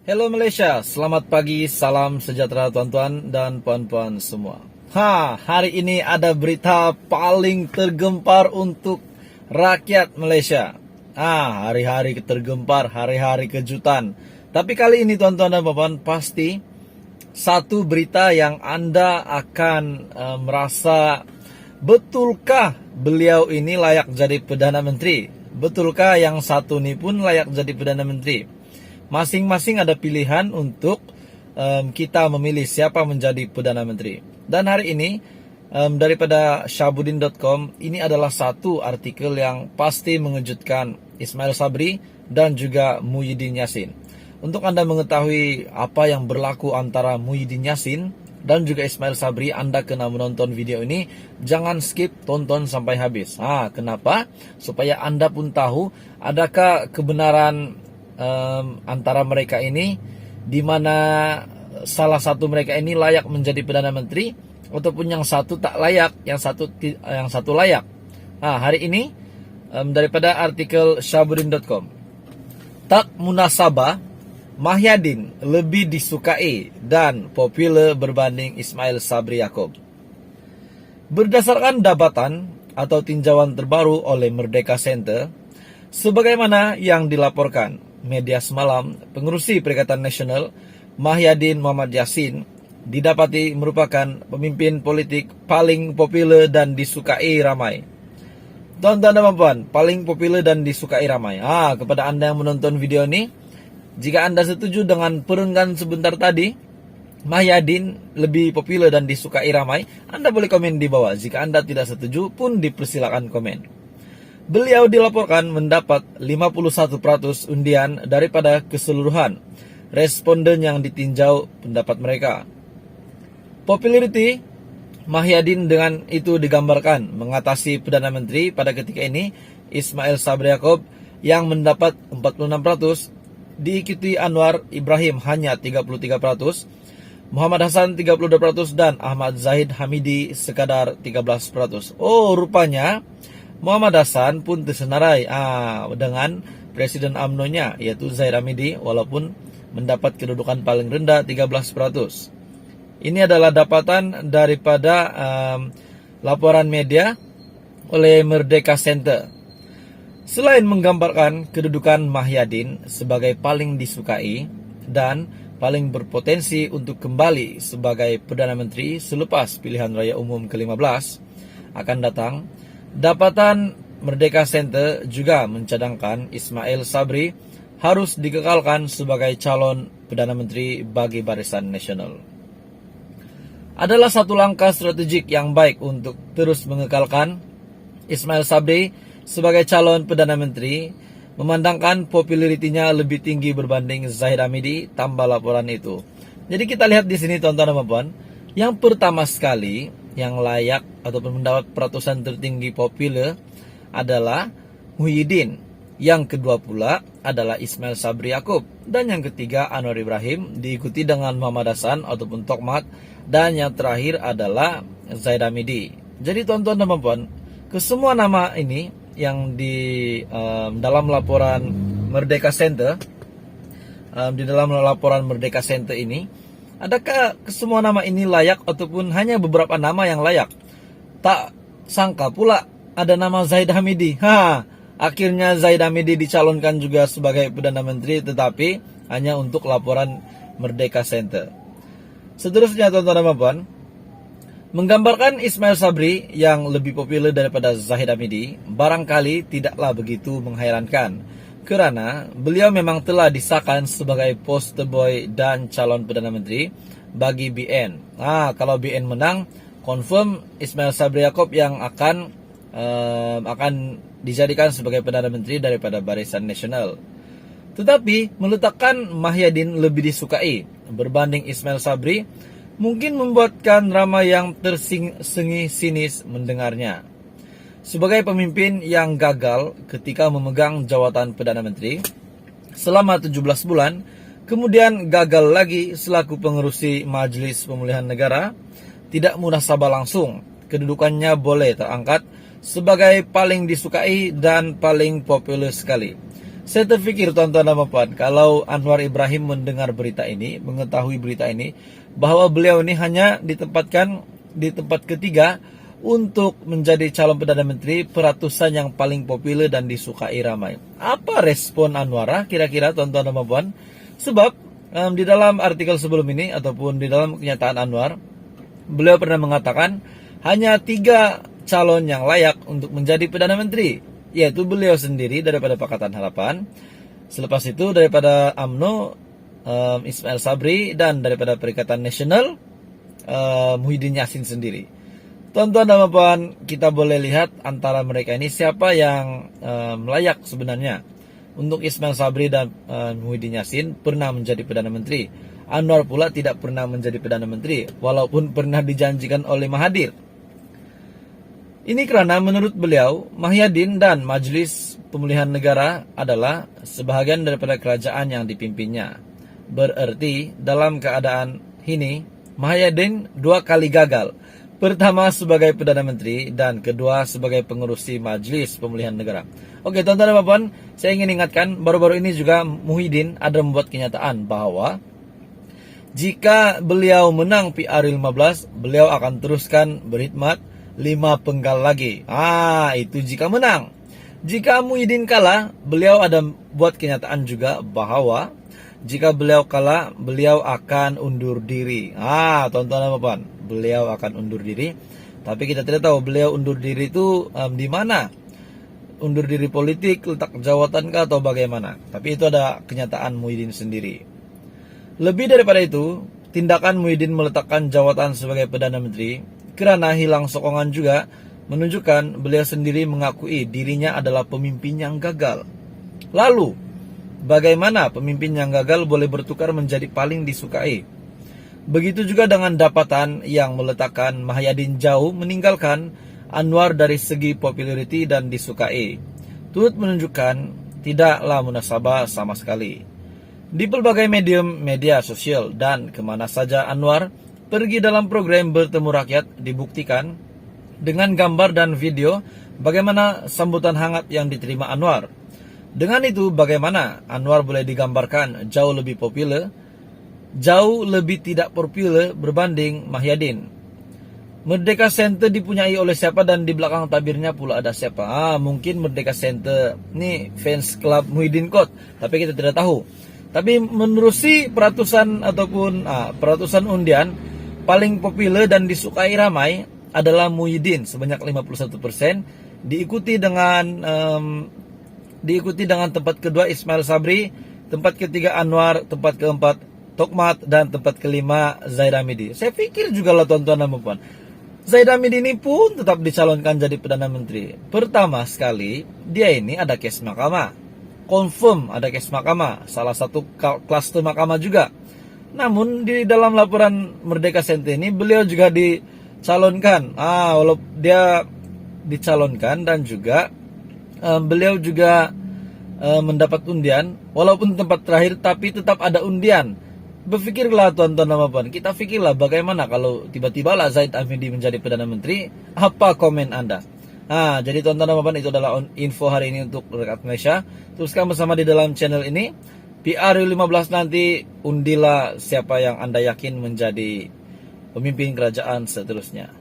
Hello Malaysia, selamat pagi, salam sejahtera tuan-tuan dan puan-puan semua. Hari ini ada berita paling tergempar untuk rakyat Malaysia. Hari-hari tergempar, hari-hari kejutan. Tapi kali ini tuan-tuan dan puan-puan, pasti satu berita yang Anda akan merasa, betulkah beliau ini layak jadi Perdana Menteri? Betulkah yang satu ini pun layak jadi Perdana Menteri? Masing-masing ada pilihan untuk kita memilih siapa menjadi Perdana Menteri. Dan hari ini daripada Syahabudin.com, ini adalah satu artikel yang pasti mengejutkan Ismail Sabri dan juga Muhyiddin Yassin. Untuk Anda mengetahui apa yang berlaku antara Muhyiddin Yassin dan juga Ismail Sabri, Anda kena menonton video ini. Jangan skip, tonton sampai habis. Kenapa? Supaya Anda pun tahu adakah kebenaran antara mereka ini, di mana salah satu mereka ini layak menjadi Perdana Menteri ataupun yang satu tak layak, yang satu layak. Hari ini daripada artikel Syahabudin.com, tak munasabah Muhyiddin lebih disukai dan popular berbanding Ismail Sabri Yaakob. Berdasarkan dapatan atau tinjauan terbaru oleh Merdeka Center, sebagaimana yang dilaporkan media semalam, pengerusi Perikatan Nasional Muhyiddin Muhammad Yassin didapati merupakan pemimpin politik paling populer dan disukai ramai. Tuan-tuan dan puan, paling populer dan disukai ramai. Kepada Anda yang menonton video ini, jika Anda setuju dengan perenggan sebentar tadi, Muhyiddin lebih populer dan disukai ramai, Anda boleh komen di bawah. Jika Anda tidak setuju pun dipersilakan komen. Beliau dilaporkan mendapat 51% undian daripada keseluruhan responden yang ditinjau pendapat mereka. Populariti Muhyiddin dengan itu digambarkan mengatasi Perdana Menteri pada ketika ini, Ismail Sabri Yaakob, yang mendapat 46%, diikuti Anwar Ibrahim hanya 33%, Muhammad Hassan 32%, dan Ahmad Zahid Hamidi sekadar 13%. Rupanya Muhammad Hassan pun tersenarai dengan Presiden UMNO-nya, yaitu Zahid Hamidi, walaupun mendapat kedudukan paling rendah 13%. Ini adalah dapatan daripada laporan media oleh Merdeka Center. Selain menggambarkan kedudukan Muhyiddin sebagai paling disukai dan paling berpotensi untuk kembali sebagai Perdana Menteri selepas pilihan raya umum ke-15 akan datang, dapatan Merdeka Center juga mencadangkan Ismail Sabri harus dikekalkan sebagai calon Perdana Menteri bagi Barisan Nasional. Adalah satu langkah strategik yang baik untuk terus mengekalkan Ismail Sabri sebagai calon Perdana Menteri, memandangkan popularitinya lebih tinggi berbanding Zahid Hamidi, tambah laporan itu. Jadi kita lihat di sini tuan-tuan dan puan, yang pertama sekali yang layak ataupun mendapat peratusan tertinggi populer adalah Muhyiddin. Yang kedua pula adalah Ismail Sabri Yaakob. Dan yang ketiga Anwar Ibrahim, diikuti dengan Muhammad Hassan ataupun Tokmat. Dan yang terakhir adalah Zahid Hamidi. Jadi tuan-tuan dan puan, kesemua nama ini yang di dalam laporan Merdeka Center, di dalam laporan Merdeka Center ini, adakah kesemua nama ini layak ataupun hanya beberapa nama yang layak? Tak sangka pula ada nama Zahid Hamidi. Akhirnya Zahid Hamidi dicalonkan juga sebagai Perdana Menteri, tetapi hanya untuk laporan Merdeka Center. Seterusnya tuan-tuan dan puan, menggambarkan Ismail Sabri yang lebih populer daripada Zahid Hamidi barangkali tidaklah begitu mengherankan, kerana beliau memang telah disahkan sebagai poster boy dan calon Perdana Menteri bagi BN. Kalau BN menang, confirm Ismail Sabri Yaakob yang akan dijadikan sebagai Perdana Menteri daripada Barisan Nasional. Tetapi meletakkan Muhyiddin lebih disukai berbanding Ismail Sabri mungkin membuatkan ramai yang tersengih sinis mendengarnya. Sebagai pemimpin yang gagal ketika memegang jawatan Perdana Menteri selama 17 bulan, kemudian gagal lagi selaku pengerusi Majelis Pemulihan Negara, tidak munasabah langsung kedudukannya boleh terangkat sebagai paling disukai dan paling populer sekali. Saya terpikir tuan-tuan dan puan, kalau Anwar Ibrahim mendengar berita ini, mengetahui berita ini, bahwa beliau ini hanya ditempatkan di tempat ketiga untuk menjadi calon Perdana Menteri peratusan yang paling populer dan disukai ramai. Apa respon Anwar kira-kira tuan-tuan dan puan? Sebab di dalam artikel sebelum ini ataupun di dalam kenyataan Anwar, beliau pernah mengatakan hanya 3 calon yang layak untuk menjadi Perdana Menteri, yaitu beliau sendiri daripada Pakatan Harapan, selepas itu daripada UMNO Ismail Sabri, dan daripada Perikatan Nasional Muhyiddin Yassin sendiri. Tuan-tuan dan puan, kita boleh lihat antara mereka ini siapa yang layak sebenarnya. Untuk Ismail Sabri dan Muhyiddin Yassin pernah menjadi Perdana Menteri. Anwar pula tidak pernah menjadi Perdana Menteri, walaupun pernah dijanjikan oleh Mahathir. Ini karena menurut beliau, Mahyadin dan Majelis Pemulihan Negara adalah sebahagian daripada kerajaan yang dipimpinnya. Berarti dalam keadaan ini, Mahyadin 2 kali gagal. Pertama sebagai Perdana Menteri dan kedua sebagai pengurusi Majelis Pemulihan Negara. Oke, tuan-tuan dan puan, saya ingin ingatkan, baru-baru ini juga Muhyiddin ada membuat kenyataan bahwa jika beliau menang PR15, beliau akan teruskan berkhidmat 5 penggal lagi. Itu jika menang. Jika Muhyiddin kalah, beliau ada buat kenyataan juga bahwa jika beliau kalah, beliau akan undur diri. Tuan-tuan dan puan, beliau akan undur diri. Tapi kita tidak tahu beliau undur diri itu di mana. Undur diri politik, letak jawatan kah atau bagaimana. Tapi itu ada kenyataan Muhyiddin sendiri. Lebih daripada itu, tindakan Muhyiddin meletakkan jawatan sebagai Perdana Menteri karena hilang sokongan juga menunjukkan beliau sendiri mengakui dirinya adalah pemimpin yang gagal. Lalu, bagaimana pemimpin yang gagal boleh bertukar menjadi paling disukai? Begitu juga dengan dapatan yang meletakkan Mahyadin jauh meninggalkan Anwar dari segi populariti dan disukai. Turut menunjukkan tidaklah munasabah sama sekali. Di pelbagai medium media sosial dan kemana saja Anwar pergi dalam program bertemu rakyat, dibuktikan dengan gambar dan video bagaimana sambutan hangat yang diterima Anwar. Dengan itu bagaimana Anwar boleh digambarkan jauh lebih populer, jauh lebih tidak populer berbanding Mahyadin. Merdeka Center dipunyai oleh siapa dan di belakang tabirnya pula ada siapa? Mungkin Merdeka Center ini fans club Muhyiddin Kot, tapi kita tidak tahu. Tapi menerusi peratusan ataupun peratusan undian, paling populer dan disukai ramai adalah Muhyiddin sebanyak 51%, diikuti dengan tempat kedua Ismail Sabri, tempat ketiga Anwar, tempat keempat Tokmat, dan tempat kelima Zaid Hamidi. Saya pikir juga lah tuan-tuan dan puan, Zaid Hamidi ini pun tetap dicalonkan jadi Perdana Menteri. Pertama sekali, dia ini ada kes mahkamah. Confirm ada kes mahkamah, salah satu klaster mahkamah juga. Namun di dalam laporan Merdeka Center ini beliau juga dicalonkan. Walaupun dia dicalonkan dan juga beliau juga mendapat undian, walaupun tempat terakhir tapi tetap ada undian. Berpikirlah tuan-tuan dan puan, kita pikirlah bagaimana kalau tiba-tiba lah Zaid Hamidi menjadi Perdana Menteri, apa komen Anda? Jadi tuan-tuan dan puan, itu adalah info hari ini untuk Rakyat Malaysia. Teruskan bersama di dalam channel ini. PR15 nanti undilah siapa yang Anda yakin menjadi pemimpin kerajaan seterusnya.